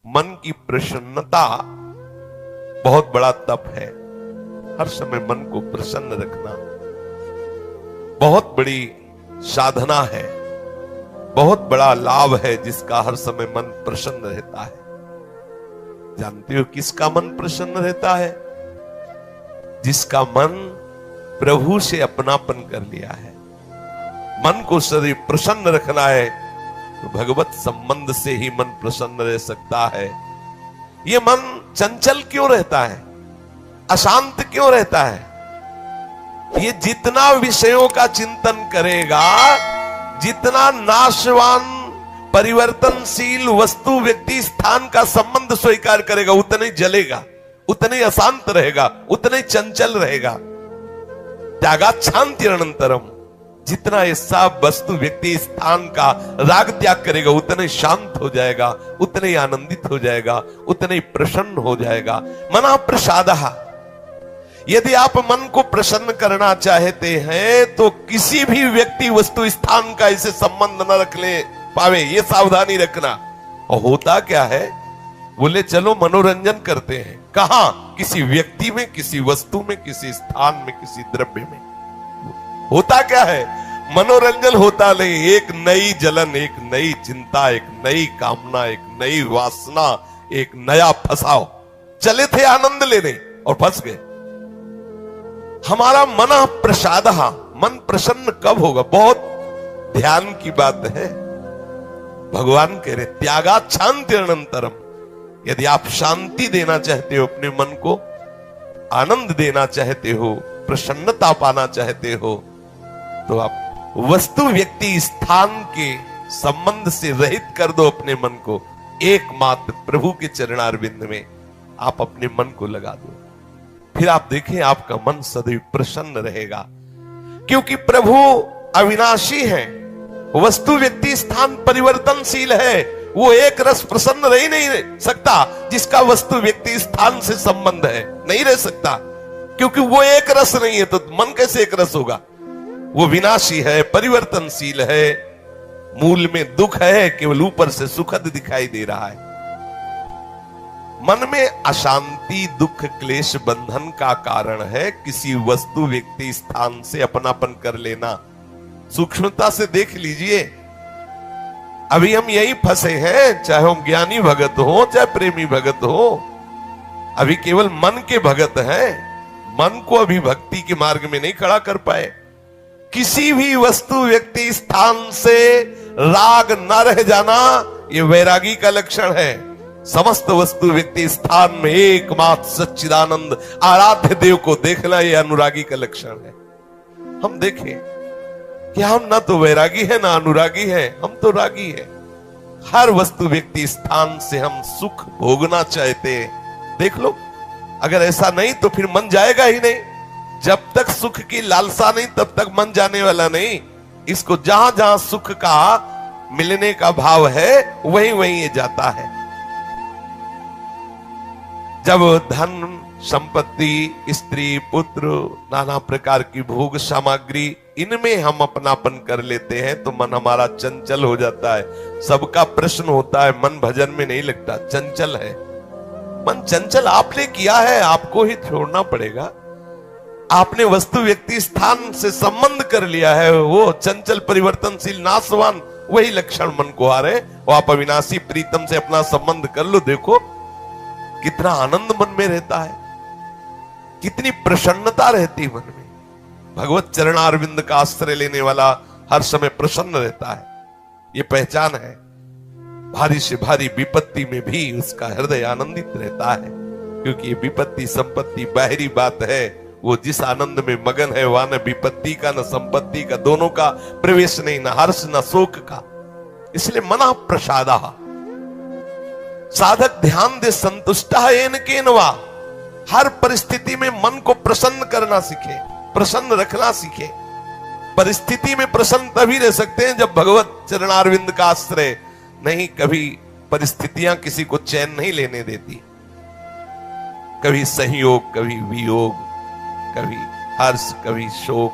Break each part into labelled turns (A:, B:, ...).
A: मन की प्रसन्नता बहुत बड़ा तप है। हर समय मन को प्रसन्न रखना बहुत बड़ी साधना है, बहुत बड़ा लाभ है जिसका हर समय मन प्रसन्न रहता है। जानते हो किसका मन प्रसन्न रहता है? जिसका मन प्रभु से अपनापन कर लिया है। मन को सदैव प्रसन्न रखना है तो भगवत संबंध से ही मन प्रसन्न रह सकता है। ये मन चंचल क्यों रहता है, अशांत क्यों रहता है? ये जितना विषयों का चिंतन करेगा, जितना नाशवान परिवर्तनशील वस्तु व्यक्ति स्थान का संबंध स्वीकार करेगा, उतना ही जलेगा, उतना ही अशांत रहेगा, उतना ही चंचल रहेगा। त्यागात् शान्तिरनन्तरम्, जितना ऐसा वस्तु व्यक्ति स्थान का राग त्याग करेगा उतना ही शांत हो जाएगा, उतना ही आनंदित हो जाएगा, उतना ही प्रसन्न हो जाएगा। मनः प्रसादः। यदि आप मन को प्रसन्न करना चाहते हैं तो किसी भी व्यक्ति वस्तु स्थान का इसे संबंध न रख ले पावे, ये सावधानी रखना। और होता क्या है, बोले चलो मनोरंजन करते हैं। कहां? किसी व्यक्ति में, किसी वस्तु में, किसी स्थान में, किसी द्रव्य में। होता क्या है, मनोरंजन होता नहीं, एक नई जलन, एक नई चिंता, एक नई कामना, एक नई वासना, एक नया फसाव। चले थे आनंद लेने और फंस गए। हमारा मन प्रसाद, मन प्रसन्न कब होगा? बहुत ध्यान की बात है। भगवान कह रहे त्यागात् शान्तिरनन्तरम्। यदि आप शांति देना चाहते हो, अपने मन को आनंद देना चाहते हो, प्रसन्नता पाना चाहते हो, तो आप वस्तु व्यक्ति स्थान के संबंध से रहित कर दो अपने मन को। एकमात्र प्रभु के चरणारविंद में आप अपने मन को लगा दो। फिर आप देखें आपका मन सदैव प्रसन्न रहेगा, क्योंकि प्रभु अविनाशी है, वस्तु व्यक्ति स्थान परिवर्तनशील है। वो एक रस प्रसन्न रह ही नहीं सकता जिसका वस्तु व्यक्ति स्थान से संबंध है, नहीं रह सकता, क्योंकि वो एक रस नहीं है तो मन कैसे एक रस होगा? वो विनाशी है, परिवर्तनशील है, मूल में दुख है, केवल ऊपर से सुखद दिखाई दे रहा है। मन में अशांति, दुख, क्लेश, बंधन का कारण है किसी वस्तु व्यक्ति स्थान से अपनापन कर लेना। सूक्ष्मता से देख लीजिए, अभी हम यही फंसे हैं, चाहे हम ज्ञानी भगत हो, चाहे प्रेमी भगत हो, अभी केवल मन के भगत हैं। मन को अभी भक्ति के मार्ग में नहीं खड़ा कर पाए। किसी भी वस्तु व्यक्ति स्थान से राग न रह जाना, यह वैरागी का लक्षण है। समस्त वस्तु व्यक्ति स्थान में एकमात्र सच्चिदानंद आराध्य देव को देखना, यह अनुरागी का लक्षण है। हम देखें कि हम ना तो वैरागी है ना अनुरागी है, हम तो रागी है। हर वस्तु व्यक्ति स्थान से हम सुख भोगना चाहते हैं। देख लो, अगर ऐसा नहीं तो फिर मन जाएगा ही नहीं। जब तक सुख की लालसा नहीं तब तक मन जाने वाला नहीं। इसको जहां जहां सुख का मिलने का भाव है वहीं वहीं ये जाता है। जब धन संपत्ति, स्त्री, पुत्र, नाना प्रकार की भोग सामग्री, इनमें हम अपनापन कर लेते हैं तो मन हमारा चंचल हो जाता है। सबका प्रश्न होता है, मन भजन में नहीं लगता, चंचल है। मन चंचल आपने किया है, आपको ही छोड़ना पड़ेगा। आपने वस्तु व्यक्ति स्थान से संबंध कर लिया है, वो चंचल, परिवर्तनशील, नाशवान, वही लक्षण मन को आ रहे। और आप अविनाशी प्रीतम से अपना संबंध कर लो, देखो कितना आनंद मन में रहता है, कितनी प्रसन्नता रहती मन में। भगवत चरणारविंद का आश्रय लेने वाला हर समय प्रसन्न रहता है, ये पहचान है। भारी से भारी विपत्ति में भी उसका हृदय आनंदित रहता है, क्योंकि ये विपत्ति संपत्ति बाहरी बात है। वो जिस आनंद में मगन है वहां न विपत्ति का न संपत्ति का, दोनों का प्रवेश नहीं, न हर्ष न शोक का। इसलिए मनः प्रसादः। साधक ध्यान दे संतुष्टः येन केनवा। हर परिस्थिति में मन को प्रसन्न करना सीखे, प्रसन्न रखना सीखे। परिस्थिति में प्रसन्न तभी रह सकते हैं जब भगवत चरणारविंद का आश्रय नहीं। कभी परिस्थितियां किसी को चैन नहीं लेने देती। कभी सहयोग, कभी वियोग, कभी हर्ष, कभी शोक,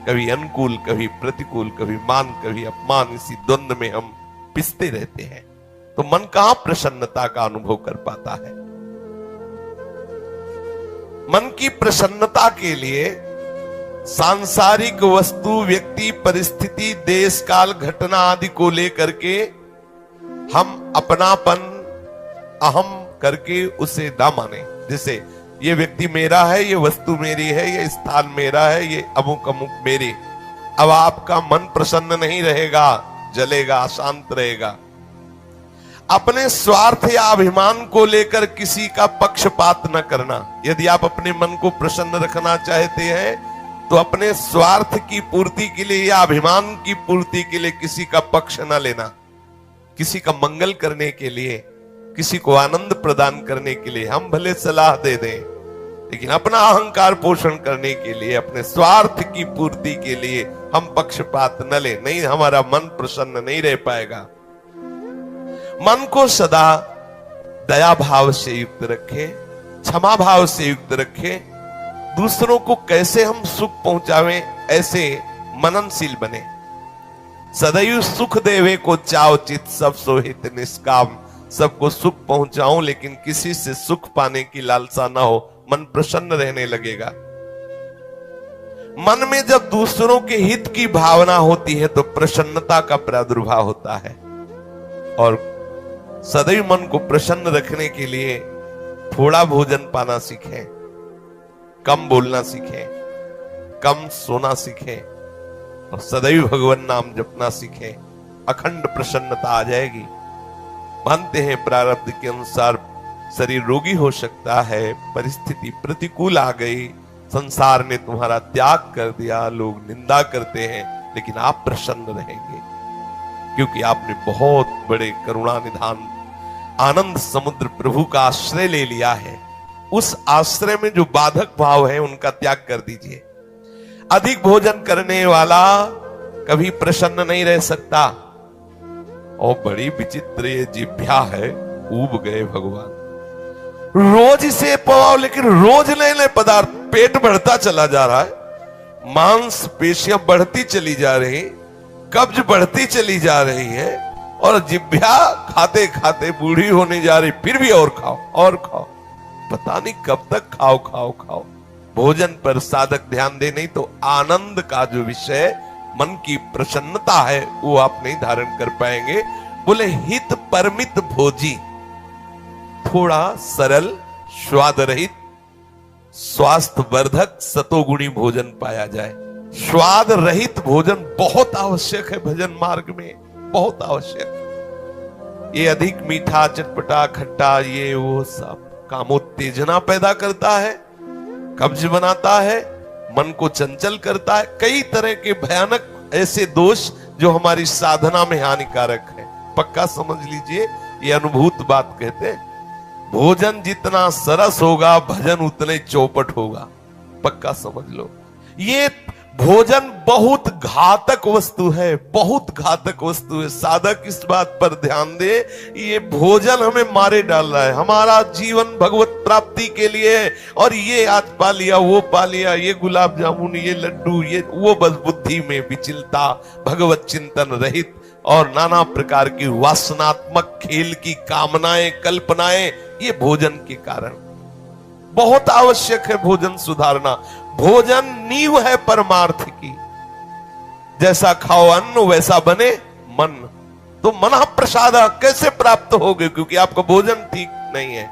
A: कभी अनुकूल, कभी प्रतिकूल, कभी मान, कभी अपमान। इसी द्वंद्व में हम पिसते रहते हैं। तो मन कहां प्रसन्नता का अनुभव कर पाता है। मन की प्रसन्नता के लिए सांसारिक वस्तु, व्यक्ति, परिस्थिति, देश काल, घटना आदि को लेकर के हम अपनापन, अहम करके उसे ना माने। जैसे ये व्यक्ति मेरा है, ये वस्तु मेरी है, ये स्थान मेरा है, ये अमुक अमुक मेरी। अब आपका मन प्रसन्न नहीं रहेगा, जलेगा, अशांत रहेगा। अपने स्वार्थ या अभिमान को लेकर किसी का पक्षपात न करना। यदि आप अपने मन को प्रसन्न रखना चाहते हैं तो अपने स्वार्थ की पूर्ति के लिए या अभिमान की पूर्ति के लिए किसी का पक्ष न लेना। किसी का मंगल करने के लिए, किसी को आनंद प्रदान करने के लिए हम भले सलाह दे दें, लेकिन अपना अहंकार पोषण करने के लिए, अपने स्वार्थ की पूर्ति के लिए हम पक्षपात न लें। नहीं, हमारा मन प्रसन्न नहीं रह पाएगा। मन को सदा दया भाव से युक्त रखें, क्षमा भाव से युक्त रखें। दूसरों को कैसे हम सुख पहुंचावें, ऐसे मननशील बने। सदैव सुख देवे को चाव चित, सब सोहित निष्काम। सबको सुख पहुंचाऊं लेकिन किसी से सुख पाने की लालसा ना हो, मन प्रसन्न रहने लगेगा। मन में जब दूसरों के हित की भावना होती है तो प्रसन्नता का प्रादुर्भाव होता है। और सदैव मन को प्रसन्न रखने के लिए थोड़ा भोजन पाना सीखें, कम बोलना सीखें, कम सोना सीखें और सदैव भगवान नाम जपना सीखें। अखंड प्रसन्नता आ जाएगी। मानते हैं प्रारब्ध के अनुसार शरीर रोगी हो सकता है, परिस्थिति प्रतिकूल आ गई, संसार ने तुम्हारा त्याग कर दिया, लोग निंदा करते हैं, लेकिन आप प्रसन्न रहेंगे क्योंकि आपने बहुत बड़े करुणा निधान आनंद समुद्र प्रभु का आश्रय ले लिया है। उस आश्रय में जो बाधक भाव है उनका त्याग कर दीजिए। अधिक भोजन करने वाला कभी प्रसन्न नहीं रह सकता। और बड़ी विचित्र ये जिह्वा है, ऊब गए भगवान। रोज इसे पवाओ, लेकिन रोज नए नए पदार्थ, पेट बढ़ता चला जा रहा है, मांस पेशियां बढ़ती चली जा रही, कब्ज बढ़ती चली जा रही है और जिह्वा खाते खाते बूढ़ी होने जा रही, फिर भी और खाओ और खाओ। पता नहीं कब तक खाओ खाओ खाओ। भोजन पर साधक ध्यान दे, नहीं तो आनंद का जो विषय, मन की प्रसन्नता है, वो आप नहीं धारण कर पाएंगे। बोले हित परमित भोजी, थोड़ा सरल, स्वाद रहित, स्वास्थ्य वर्धक, सतोगुणी भोजन पाया जाए। स्वाद रहित भोजन बहुत आवश्यक है भजन मार्ग में, बहुत आवश्यक। ये अधिक मीठा, चटपटा, खट्टा, ये वो सब कामोत्तेजना पैदा करता है, कब्ज बनाता है, मन को चंचल करता है। कई तरह के भयानक ऐसे दोष जो हमारी साधना में हानिकारक है। पक्का समझ लीजिए, ये अनुभूत बात कहते हैं। भोजन जितना सरस होगा, भजन उतने चौपट होगा। पक्का समझ लो। ये भोजन बहुत घातक वस्तु है, बहुत घातक वस्तु है। साधक इस बात पर ध्यान दे, ये भोजन हमें मारे डाल रहा है। हमारा जीवन भगवत प्राप्ति के लिए है और ये आज पा लिया, वो पा लिया, ये गुलाब जामुन, ये लड्डू, ये वो, बस बुद्धि में विचलता, भगवत चिंतन रहित और नाना प्रकार की वासनात्मक खेल की कामनाएं, कल्पनाएं, ये भोजन के कारण। बहुत आवश्यक है भोजन सुधारना। भोजन नींव है परमार्थ की। जैसा खाओ अन्न वैसा बने मन। तो मनः प्रसाद कैसे प्राप्त होगे, क्योंकि आपका भोजन ठीक नहीं है।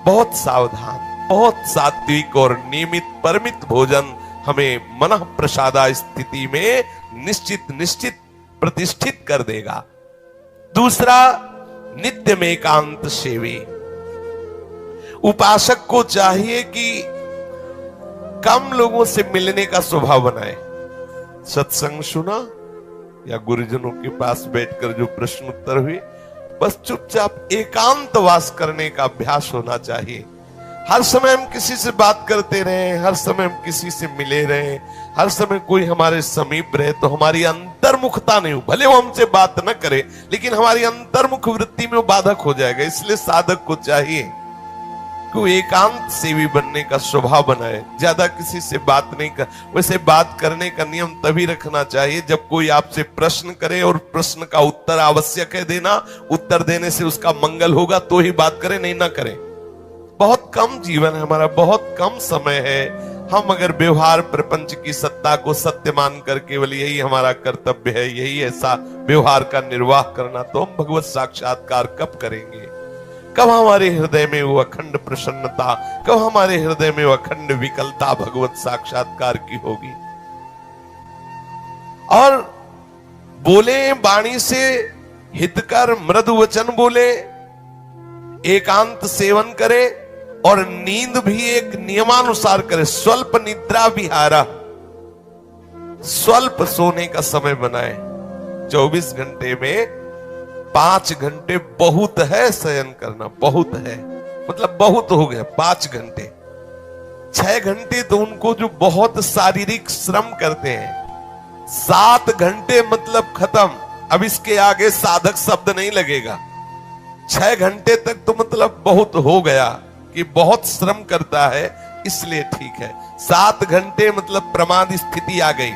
A: बहुत सावधान, बहुत सात्विक और नियमित परमित भोजन हमें मनः प्रसादा स्थिति में निश्चित प्रतिष्ठित कर देगा। दूसरा, नित्य में एकांत सेवी। उपासक को चाहिए कि कम लोगों से मिलने का स्वभाव बनाए। सत्संग सुना या गुरुजनों के पास बैठकर जो प्रश्न उत्तर हुए, बस चुपचाप एकांतवास करने का अभ्यास होना चाहिए। हर समय हम किसी से बात करते रहे, हर समय हम किसी से मिले रहे, हर समय कोई हमारे समीप रहे, तो हमारी अंतर्मुखता नहीं हो। भले वो हमसे बात न करे, लेकिन हमारी अंतर्मुख वृत्ति में वो बाधक हो जाएगा। इसलिए साधक को चाहिए कि वो एकांत सेवी बनने का स्वभाव बनाए, ज्यादा किसी से बात नहीं कर। वैसे बात करने का नियम तभी रखना चाहिए जब कोई आपसे प्रश्न करे और प्रश्न का उत्तर आवश्यक है देना, उत्तर देने से उसका मंगल होगा तो ही बात करें, नहीं ना करें। बहुत कम जीवन है हमारा, बहुत कम समय है। हम अगर व्यवहार प्रपंच की सत्ता को सत्य मान कर केवल यही हमारा कर्तव्य है, यही ऐसा व्यवहार का निर्वाह करना, तो हम भगवत साक्षात्कार कब करेंगे? कब हमारे हृदय में वो अखंड प्रसन्नता, कब हमारे हृदय में वो अखंड विकलता भगवत साक्षात्कार की होगी? और बोले वाणी से हितकर मृदु वचन बोले, एकांत सेवन करे और नींद भी एक नियमानुसार करे। स्वल्प निद्रा विहारा, स्वल्प सोने का समय बनाए। 24 घंटे में 5 घंटे बहुत है शयन करना, बहुत है, मतलब बहुत हो गया 5 घंटे। 6 घंटे तो उनको जो बहुत शारीरिक श्रम करते हैं, 7 घंटे मतलब खत्म, अब इसके आगे साधक शब्द नहीं लगेगा। 6 घंटे तक तो मतलब बहुत हो गया कि बहुत श्रम करता है, इसलिए ठीक है। 7 घंटे मतलब प्रमाद स्थिति आ गई,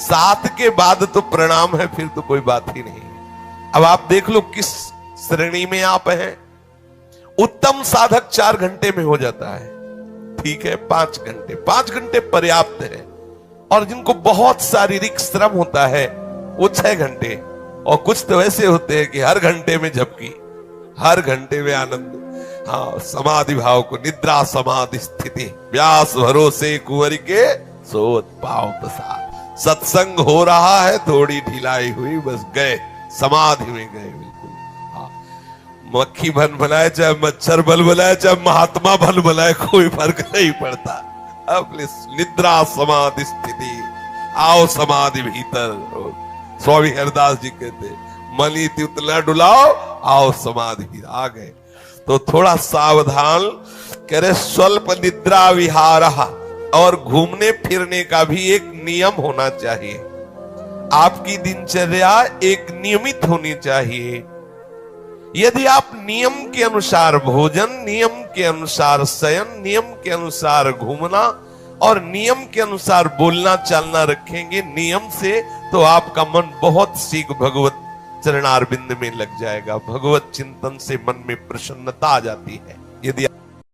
A: 7 के बाद तो प्रणाम है, फिर तो कोई बात ही नहीं। अब आप देख लो किस श्रेणी में आप हैं। उत्तम साधक 4 घंटे में हो जाता है, ठीक है। 5 घंटे पर्याप्त है। और जिनको बहुत शारीरिक श्रम होता है वो 6 घंटे, और कुछ तो ऐसे होते हैं कि हर घंटे में झपकी, हर घंटे में आनंद। हाँ, समाधि भाव को, निद्रा समाधि स्थिति, व्यास भरोसे कुंवर के सोत पाओ प्रसाद। सत्संग हो रहा है, थोड़ी ढिलाई हुई, बस गए, समाधि में गए बिल्कुल। हाँ, मक्खी भन बनाए चाहे मच्छर बल बनाए चाहे महात्मा भन बनाए, कोई फर्क नहीं पड़ता। अब निद्रा समाधि स्थिति, आओ समाधि भीतर। स्वामी हरदास जी कहते, मनी उतना डुलाओ, आओ समाधि। आ गए तो थोड़ा सावधान करे। स्वल्प निद्रा विहारा, और घूमने फिरने का भी एक नियम होना चाहिए। आपकी दिनचर्या एक नियमित होनी चाहिए। यदि आप नियम के अनुसार भोजन, नियम के अनुसार शयन, नियम के अनुसार घूमना और नियम के अनुसार बोलना चालना रखेंगे नियम से, तो आपका मन बहुत शीघ्र भगवत चरणारविंद में लग जाएगा। भगवत चिंतन से मन में प्रसन्नता आ जाती है। यदि